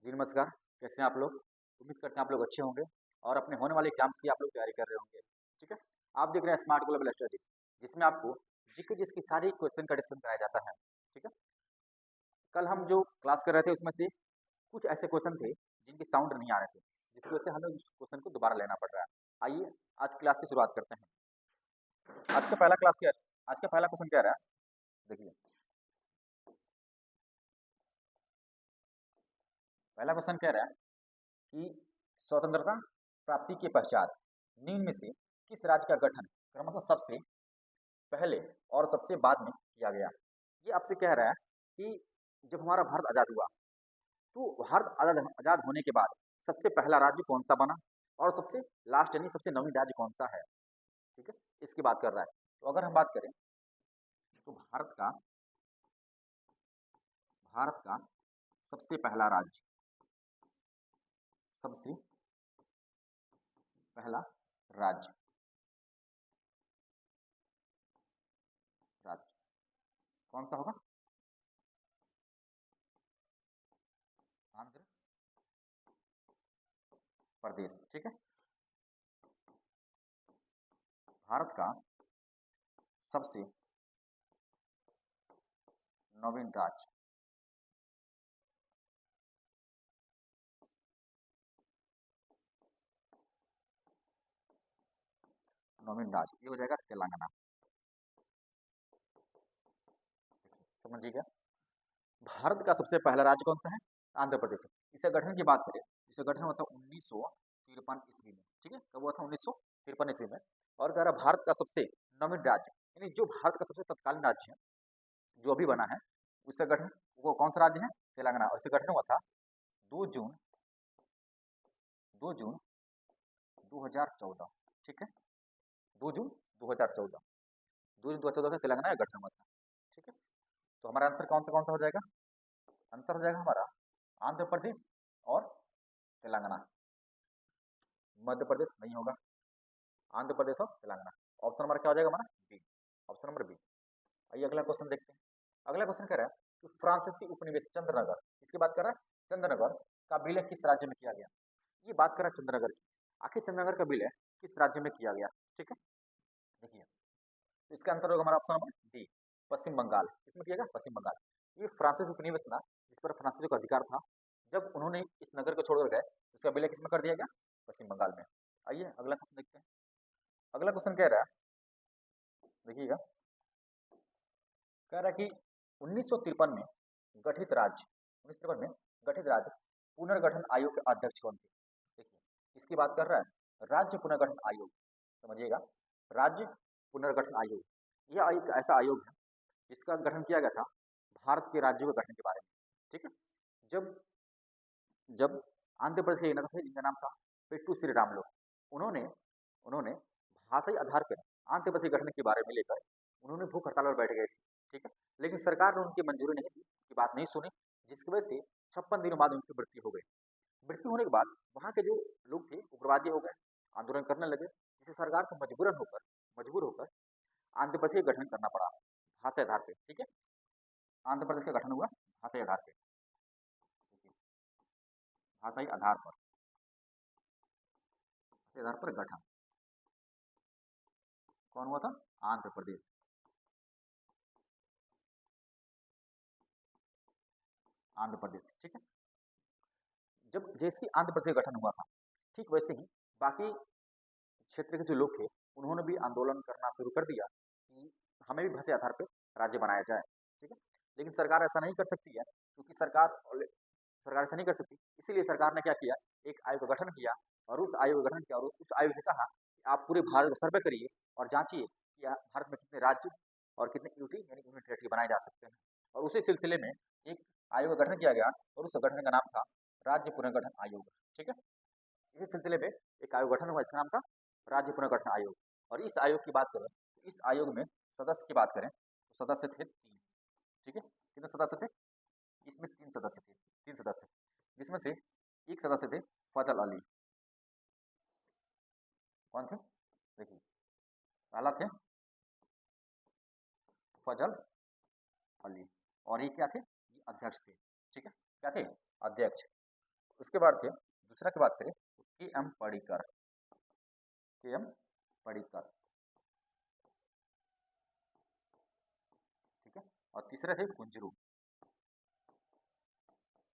जी नमस्कार, कैसे हैं आप लोग? उम्मीद करते हैं आप लोग अच्छे होंगे और अपने होने वाले एग्जाम्स की आप लोग तैयारी कर रहे होंगे, ठीक है? आप देख रहे हैं स्मार्ट ग्लोबल स्टडीज, जिसमें आपको जीके जिसकी सारी क्वेश्चन का डिस्कशन कराया जाता है, ठीक है? कल हम जो क्लास कर रहे थे उसमें से कुछ ऐसे क्वेश्चन थे जिनकी साउंड नहीं आ रहे थे, जिसकी वजह से हमें उस क्वेश्चन को दोबारा लेना पड़ रहा है। आइए आज क्लास की शुरुआत करते हैं। आज का पहला क्लास क्या आज का पहला क्वेश्चन क्या रहा है? देखिए, पहला क्वेश्चन कह रहा है कि स्वतंत्रता प्राप्ति के पश्चात निम्न में से किस राज्य का गठन क्रमशः सबसे पहले और सबसे बाद में किया गया? ये आपसे कह रहा है कि जब हमारा भारत आज़ाद हुआ, तो भारत आज़ाद आज़ाद होने के बाद सबसे पहला राज्य कौन सा बना और सबसे लास्ट यानी सबसे नवीन राज्य कौन सा है, ठीक है? इसकी बात कर रहा है। तो अगर हम बात करें तो भारत का सबसे पहला राज्य, सबसे पहला राज्य राज्य कौन सा होगा? आंध्र प्रदेश, ठीक है? भारत का सबसे नवीन राज्य, नवीन राज्य ये हो जाएगा तेलंगाना। देखिए, समझिएगा, भारत का सबसे पहला राज्य कौन सा है? आंध्र प्रदेश। इसे गठन की बात करें, इसे गठन हुआ था 1953 ईस्वी में, ठीक है? कब हुआ था? 1953 ईस्वी में। और कह रहा भारत का सबसे नवीन राज्य यानी जो भारत का सबसे तत्कालीन राज्य है जो अभी बना है, उससे गठन वो कौन सा राज्य है? तेलंगाना। और इसे गठन हुआ था 2 जून 2 जून 2014, ठीक है? 2 जून 2014, 2 जून 2014 का तेलंगाना का गठन हुआ था, ठीक है? तो हमारा आंसर कौन सा हो जाएगा? आंसर हो जाएगा हमारा आंध्र प्रदेश और तेलंगाना। मध्य प्रदेश नहीं होगा, आंध्र प्रदेश और तेलंगाना। ऑप्शन नंबर क्या हो जाएगा हमारा? बी। Option number B. आइए अगला क्वेश्चन देखते हैं। अगला क्वेश्चन कह रहा है कि फ्रांसीसी उपनिवेश चंद्रनगर, इसकी बात कर रहा है चंद्रनगर का विलय किस राज्य में किया गया? ये बात कर रहा है चंद्रनगर की। आखिर चंद्रनगर का विलय किस राज्य में किया गया, ठीक है? देखिए, तो इसका आंसर होगा हमारा ऑप्शन नंबर डी, पश्चिम बंगाल। इसमें किया गया पश्चिम बंगाल। ये फ्रांसीसी उपनिवेश था जिस पर फ्रांसीसियों का अधिकार था, जब उन्होंने इस नगर को छोड़कर गए, उसका विलय किसमें कर दिया गया? पश्चिम बंगाल में। आइए अगला क्वेश्चन देखते हैं। अगला क्वेश्चन कह रहा है, देखिएगा, कह रहा है कि 1953 में गठित राज्य 1953 में गठित राज्य पुनर्गठन आयोग के अध्यक्ष कौन थे? देखिए, इसकी बात कर रहा है राज्य पुनर्गठन आयोग। समझिएगा, राज्य पुनर्गठन आयोग यह एक ऐसा आयोग है जिसका गठन किया गया था भारत के राज्यों के गठन के बारे में, ठीक है? जब जब आंध्र प्रदेश के एक नगर थे जिनका नाम था पेट्टू श्री रामलो, उन्होंने उन्होंने भाषाई आधार पर आंध्र प्रदेश के गठन के बारे में लेकर उन्होंने भूख हड़ताल पर बैठ गए थे, ठीक है? लेकिन सरकार ने उनकी मंजूरी नहीं दी, उनकी बात नहीं सुनी, जिसकी वजह से 56 दिनों बाद उनकी मृत्यु हो गई। मृत्यु होने के बाद वहाँ के जो लोग थे उग्रवादी हो गए, आंदोलन करने लगे, जिससे सरकार को मजबूर होकर आंध्र प्रदेश का गठन करना पड़ा भाषा आधार पे, ठीक है? आंध्र प्रदेश का गठन हुआ भाषाई आधार पे, भाषाई आधार पर भाषाई आधार पर गठन कौन हुआ था? आंध्र प्रदेश। आंध्र प्रदेश, ठीक है? जब जैसे आंध्र प्रदेश का गठन हुआ था, ठीक वैसे ही बाकी क्षेत्र के जो लोग थे उन्होंने भी आंदोलन करना शुरू कर दिया कि हमें भी भाषा आधार पर राज्य बनाया जाए, ठीक है? लेकिन सरकार ऐसा नहीं कर सकती है, क्योंकि सरकार ऐसा नहीं कर सकती। इसीलिए सरकार ने क्या किया, एक आयोग का गठन किया और उस आयोग का गठन किया और उस आयोग से कहा कि आप पूरे भारत का सर्वे करिए और जांचिए कि भारत में कितने राज्य और कितने यूटी यानी यूनियन टेरिटरी बनाए जा सकते हैं। और उसी सिलसिले में एक आयोग का गठन किया गया और उस गठन का नाम था राज्य पुनर्गठन आयोग, ठीक है? इसी सिलसिले में एक आयोग गठन हुआ, इसका नाम था राज्य पुनर्गठन आयोग। और इस आयोग की बात करें तो इस आयोग में सदस्य की बात करें तो सदस्य थे 3, ठीक है? कितने सदस्य थे? इसमें 3 सदस्य थे, 3 सदस्य, जिसमें से एक सदस्य थे फजल अली। कौन थे? देखिए, पहला थे फजल अली और ये क्या थे? ये अध्यक्ष थे, ठीक है? क्या थे? अध्यक्ष। उसके बाद फिर दूसरा की बात करें तो के एम पडिक्कर, के एम पडिक्कर, ठीक है। और तीसरे थे कुंजरू,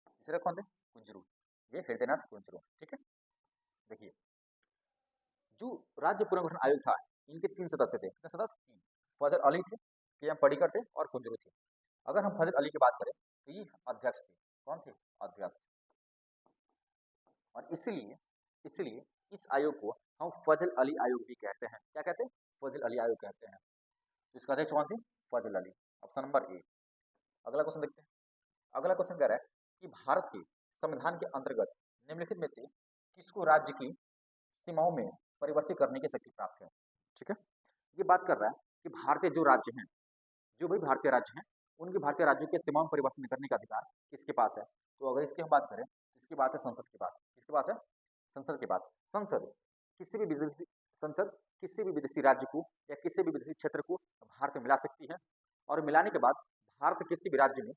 तीसरे कौन थे? कुंजरू, ये हृदयनाथ कुंजरू, ठीक है। देखिए जो राज्य पुनर्गठन आयोग था, इनके 3 सदस्य थे, कितने सदस्य? 3। फजल अली थे, के एम पडिक्कर थे और कुंजरू थे। अगर हम फजल अली की बात करें तो ये अध्यक्ष थे। कौन थे? अध्यक्ष। और इसलिए इसलिए इस आयोग को हम फजल अली आयोग भी कहते हैं। क्या कहते हैं? फजल अली आयोग कहते हैं। तो इसका अध्यक्ष कौन थे? Fazal Ali. Option number A. अगला क्वेश्चन देखते हैं। अगला क्वेश्चन कह रहा है कि भारत के संविधान के अंतर्गत निम्नलिखित में से किसको राज्य की सीमाओं में परिवर्तित करने की शक्ति प्राप्त है? ठीक है, ये बात कर रहा है कि भारतीय जो राज्य हैं, जो भी भारतीय राज्य हैं, उनके भारतीय राज्यों के सीमाओं में परिवर्तन करने का अधिकार किसके पास है? तो अगर इसकी हम बात करें तो इसकी बात है संसद के पास। किसके पास है? संसद के पास। संसद किसी भी विदेशी संसद किसी भी विदेशी राज्य को या किसी भी विदेशी क्षेत्र को भारत में मिला सकती है, और मिलाने के बाद भारत किसी भी राज्य में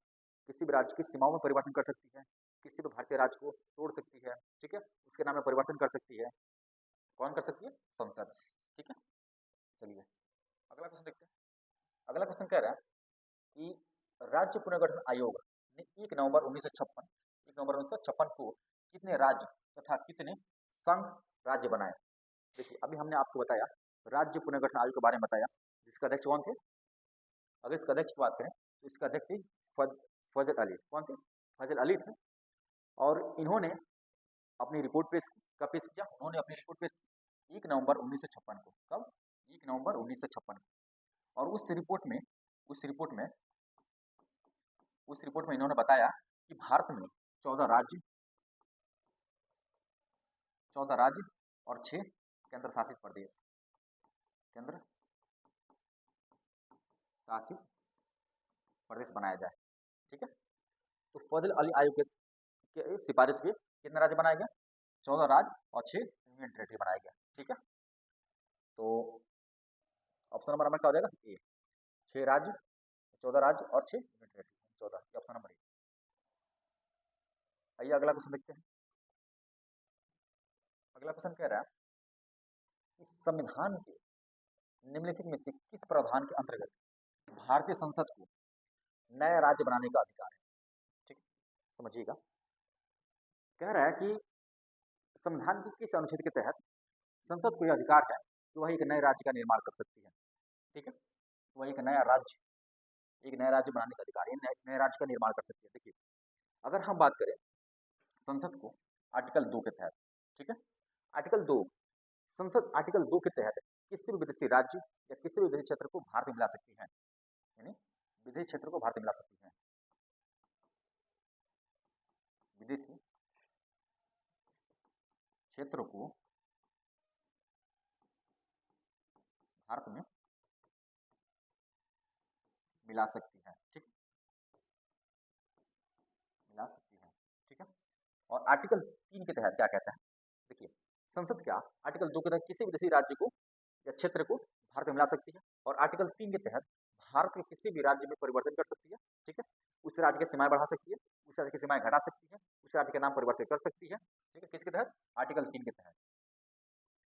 किसी भी राज्य की सीमाओं में परिवर्तन कर सकती है, किसी भी भारतीय राज्य को तोड़ सकती है, ठीक है, उसके नाम में परिवर्तन कर सकती है। कौन कर सकती है? संसद, ठीक है। चलिए अगला क्वेश्चन देखते हैं। अगला क्वेश्चन कह रहा है कि राज्य पुनर्गठन आयोग ने 1 नवंबर 1956 को कितने राज्य तथा कितने संघ राज्य बनाए? देखिए अभी हमने आपको बताया राज्य पुनर्गठन आयोग के बारे में बताया, जिसका अध्यक्ष कौन थे? अगर इसका अध्यक्ष की बात करें तो इसका अध्यक्ष थे फजल अली। कौन थे? फजल अली थे। और इन्होंने अपनी रिपोर्ट पेश की। कब पेश किया? उन्होंने अपनी रिपोर्ट पेश की 1 नवंबर 1956 को। कब? 1 नवंबर 1956 को। और उस रिपोर्ट में इन्होंने बताया कि भारत में 14 राज्य और 6 केंद्र शासित प्रदेश, केंद्र शासित प्रदेश बनाया जाए, ठीक है। तो फजल अली आयोग के सिफारिश पे कितने राज्य बनाया गया? 14 राज्य और 6 यूनियन टेरेटरी बनाया गया, ठीक है। तो ऑप्शन नंबर हमारा क्या हो जाएगा? ए। 6 राज्य, 14 राज्य और 6 यूनियन टेरेटरी, 14, ऑप्शन नंबर ए। आइए अगला क्वेश्चन देखते हैं। अगला क्वेश्चन कह रहा है कि संविधान के निम्नलिखित में से किस प्रावधान के अंतर्गत भारतीय संसद को नया राज्य बनाने का अधिकार है? ठीक, समझिएगा। कह रहा है कि संविधान के किस अनुच्छेद के तहत संसद को यह अधिकार है कि वह एक नए राज्य का निर्माण कर सकती है, ठीक है। वह एक नया राज्य बनाने का अधिकार है, नए राज्य का निर्माण कर सकती है। देखिए अगर हम बात करें संसद को आर्टिकल 2 के तहत, ठीक है, आर्टिकल 2, संसद आर्टिकल 2 के तहत किसी भी विदेशी राज्य या किसी भी विदेशी क्षेत्र को भारत में मिला सकती है, यानी विदेशी क्षेत्र को भारत में मिला सकती है। विदेशी क्षेत्र को भारत में मिला सकती है, ठीक है, मिला सकती है, ठीक है। और आर्टिकल 3 के तहत क्या कहता है? देखिए संसद क्या आर्टिकल 2 के तहत किसी विदेशी राज्य को या क्षेत्र को भारत में मिला सकती है, और आर्टिकल 3 के तहत भारत के किसी भी राज्य में परिवर्तन कर सकती है, ठीक है। उस राज्य की सीमाएं बढ़ा सकती है, उस राज्य की सीमाएं घटा सकती है, उस राज्य के नाम परिवर्तित कर सकती है, ठीक है। किसके तहत? आर्टिकल 3 के तहत,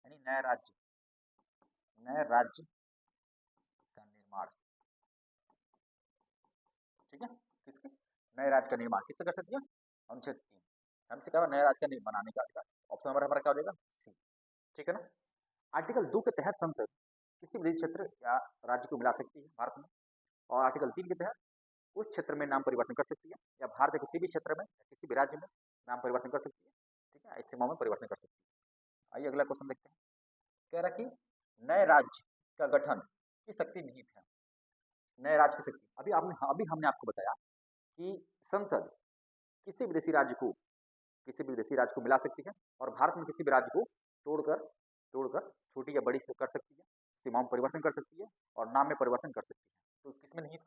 यानी नया राज्य का निर्माण, ठीक है। किसके? नए राज्य का निर्माण किससे कर सकती है? अनुच्छेद 3 हमसे क्या? नए राज्य का बनाने का अधिकार। ऑप्शन नंबर हमारा क्या हो जाएगा? सी, ठीक है ना। आर्टिकल 2 के तहत संसद किसी विदेशी क्षेत्र या राज्य को मिला सकती है भारत में, और आर्टिकल 3 के तहत उस क्षेत्र में नाम परिवर्तन कर सकती है, या भारत के किसी भी क्षेत्र में या किसी भी राज्य में नाम परिवर्तन कर सकती है, ठीक है, इस सीमा में परिवर्तन कर सकती है। आइए अगला क्वेश्चन देखते हैं। कह रहा कि नए राज्य का गठन की शक्ति निहित है। नए राज्य की शक्ति, अभी हमने आपको बताया कि संसद किसी विदेशी राज्य को मिला सकती है, और भारत में किसी भी राज्य को तोड़कर छोटी या बड़ी कर सकती है, सीमाओं में परिवर्तन कर सकती है, और नाम में परिवर्तन कर सकती है। तो किसमें निहित?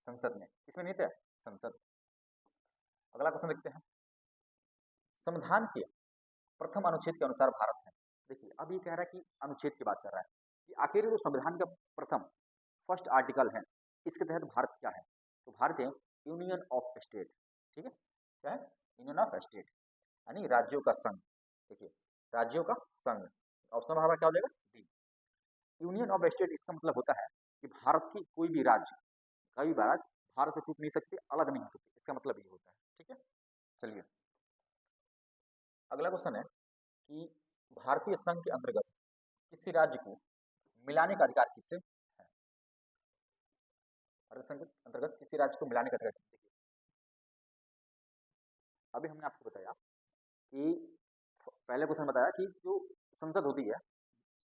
संसद में। किसमें निहित है? संसद। अगला क्वेश्चन देखते हैं। संविधान के प्रथम अनुच्छेद के अनुसार भारत है। देखिए अब ये कह रहा है कि अनुच्छेद की बात कर रहा है कि आखिर जो संविधान का प्रथम फर्स्ट आर्टिकल है, इसके तहत भारत क्या है? तो भारत है यूनियन ऑफ स्टेट, ठीक है, क्या है? Union of state. यानी राज्यों का संघ। देखिए, राज्यों का संघ, ऑप्शन हमारा क्या हो जाएगा, डी। यूनियन ऑफ स्टेट, इसका मतलब होता है कि भारत की कोई भी राज्य, कई भी राज्य भारत से टूट नहीं सकते, अलग नहीं हो सकते, इसका मतलब ये होता है। ठीक है, चलिए अगला क्वेश्चन है कि भारतीय संघ के अंतर्गत किसी राज्य को मिलाने का अधिकार किससे है? भारतीय संघ के अंतर्गत किसी राज्य को मिलाने का अधिकार किससे? देखिए, अभी हमने आपको बताया कि पहले क्वेश्चन बताया कि जो संसद होती है,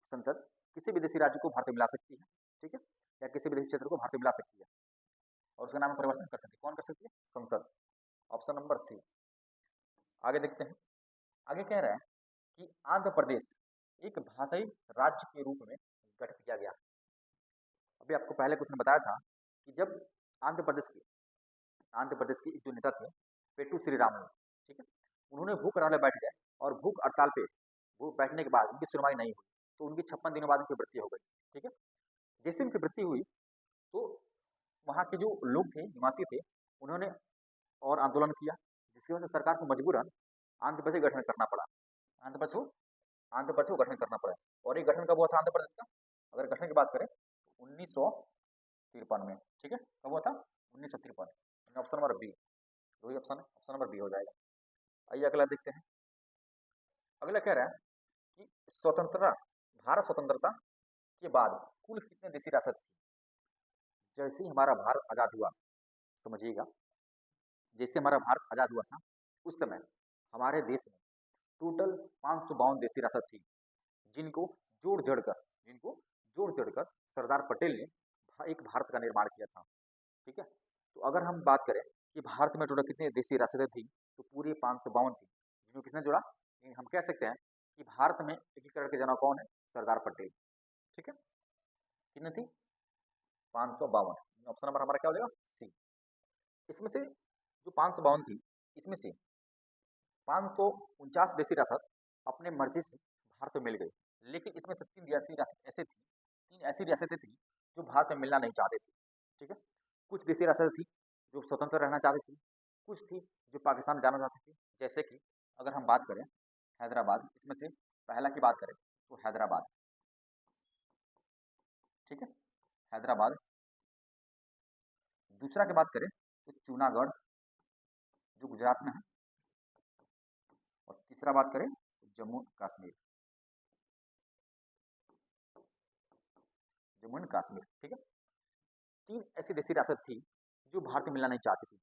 संसद किसी विदेशी राज्य को भारत में मिला सकती है, ठीक है, या किसी विदेशी क्षेत्र को भारत में मिला सकती है और उसका नाम परिवर्तन कर सकती है। कौन कर सकती है? संसद। Option number C. आगे देखते हैं, आगे कह रहा है कि आंध्र प्रदेश एक भाषाई राज्य के रूप में गठित किया गया। अभी आपको पहले क्वेश्चन बताया था कि जब आंध्र प्रदेश के जो नेता थे पेटू श्रीरामुलु, ठीक है, उन्होंने भूख हड़ताल में बैठ गए और भूख हड़ताल पे भूख बैठने के बाद उनकी सुनवाई नहीं हुई तो उनकी 56 दिनों बाद उनकी मृत्यु हो गई। ठीक है, जैसे उनकी मृत्यु हुई तो वहाँ के जो लोग थे, निवासी थे, उन्होंने और आंदोलन किया, जिसकी वजह से सरकार को मजबूरन आंध्र प्रदेश गठन करना पड़ा। आंध्र प्रदेश को गठन करना पड़ा। और ये गठन कब हुआ था आंध्र प्रदेश का? अगर गठन की बात करें 1953 में। ठीक है, कब हुआ था? 1953। ऑप्शन नंबर बी, वही ऑप्शन है, ऑप्शन नंबर बी हो जाएगा। आइए अगला देखते हैं। अगला कह रहा है कि भारत स्वतंत्रता के बाद कुल कितने देशी रियासत थी? जैसे ही हमारा भारत आज़ाद हुआ, समझिएगा, जैसे हमारा भारत आज़ाद हुआ था उस समय हमारे देश में टोटल 552 देशी रियासत थी, जिनको जोड़ जड़कर सरदार पटेल ने एक भारत का निर्माण किया था। ठीक है, तो अगर हम बात करें कि भारत में टोटल कितनी देशी रियासतें थी तो पूरी 552 थी, जिनको किसने जोड़ा? हम कह सकते हैं कि भारत में एकीकरण के जनक कौन है? सरदार पटेल। ठीक है, कितनी थी? 552। ऑप्शन नंबर हमारा क्या हो जाएगा? सी। इसमें से जो 552 थी, इसमें से 549 देशी रियासत अपने मर्जी से भारत में मिल गई, लेकिन इसमें से 3 ऐसी रियासतें थी जो भारत में मिलना नहीं चाहते थे। ठीक है, कुछ देशी रियासतें थी जो स्वतंत्र रहना चाहती थी, कुछ थी जो पाकिस्तान जाना चाहती थी। जैसे कि अगर हम बात करें हैदराबाद, इसमें से पहला की बात करें तो हैदराबाद, ठीक है, हैदराबाद। दूसरा की बात करें तो जूनागढ़, जो गुजरात में है। और तीसरा बात करें तो जम्मू एंड कश्मीर। ठीक है, 3 ऐसी देशी रियासत थी जो भारत में मिलना नहीं चाहती थी।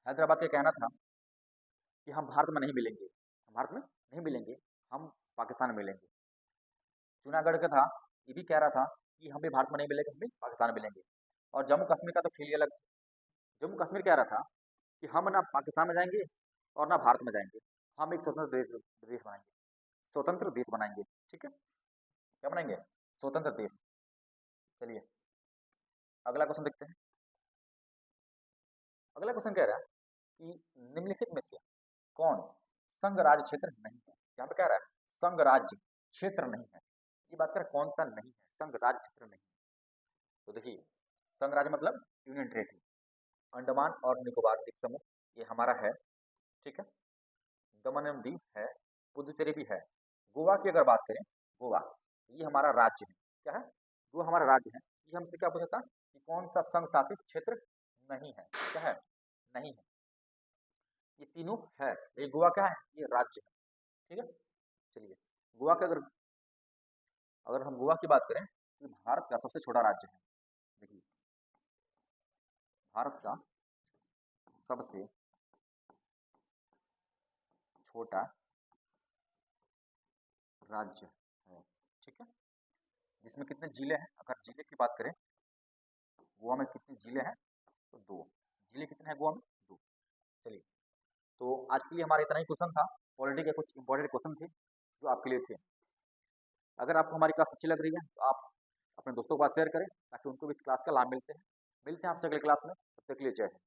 हैदराबाद का कहना था कि हम भारत में नहीं मिलेंगे, हम पाकिस्तान में मिलेंगे। जूनागढ़ का था, ये भी कह रहा था कि हम भी भारत में नहीं मिलेंगे, हम भी पाकिस्तान में मिलेंगे। और जम्मू कश्मीर का तो खेल ही अलग था। जम्मू कश्मीर कह रहा था कि हम ना पाकिस्तान में जाएंगे और ना भारत में जाएंगे, हम एक स्वतंत्र देश बनाएंगे। ठीक है, क्या बनाएंगे? स्वतंत्र देश। चलिए अगला क्वेश्चन देखते हैं। अगला क्वेश्चन कह रहा है कि निम्नलिखित में से कौन संघ राज्य क्षेत्र नहीं है? यहाँ पे कह रहा है संघ राज्य क्षेत्र नहीं है, ये बात कर कौन सा नहीं है? संघ राज्य क्षेत्र नहीं है। तो देखिए, संघ राज्य मतलब यूनियन टेरिटरी, अंडमान और निकोबार द्वीप समूह ये हमारा है। ठीक है, दमन एवं दीव है, पुदुचेरी भी है। गोवा की अगर बात करें, गोवा ये हमारा राज्य है। क्या है? गोवा हमारा राज्य है। ये हमसे क्या पूछा था कि कौन सा संघ शासित क्षेत्र नहीं है? क्या है? नहीं है। ये तीनों है, ये गोवा क्या है? ये राज्य है। ठीक है, चलिए गोवा का अगर हम गोवा की बात करें तो भारत का सबसे छोटा राज्य है। देखिए, भारत का सबसे छोटा राज्य है। ठीक है, जिसमें कितने जिले हैं? अगर जिले की बात करें, गोवा में कितने जिले हैं? तो 2 जिले। कितने हैं गोवा में? 2। चलिए, तो आज के लिए हमारा इतना ही क्वेश्चन था। पॉलिटी के कुछ इंपॉर्टेंट क्वेश्चन थे जो आपके लिए थे। अगर आपको हमारी क्लास अच्छी लग रही है तो आप अपने दोस्तों के पास शेयर करें ताकि उनको भी इस क्लास का लाभ मिलते हैं आपसे अगले क्लास में। तब तक के लिए जय हिंद।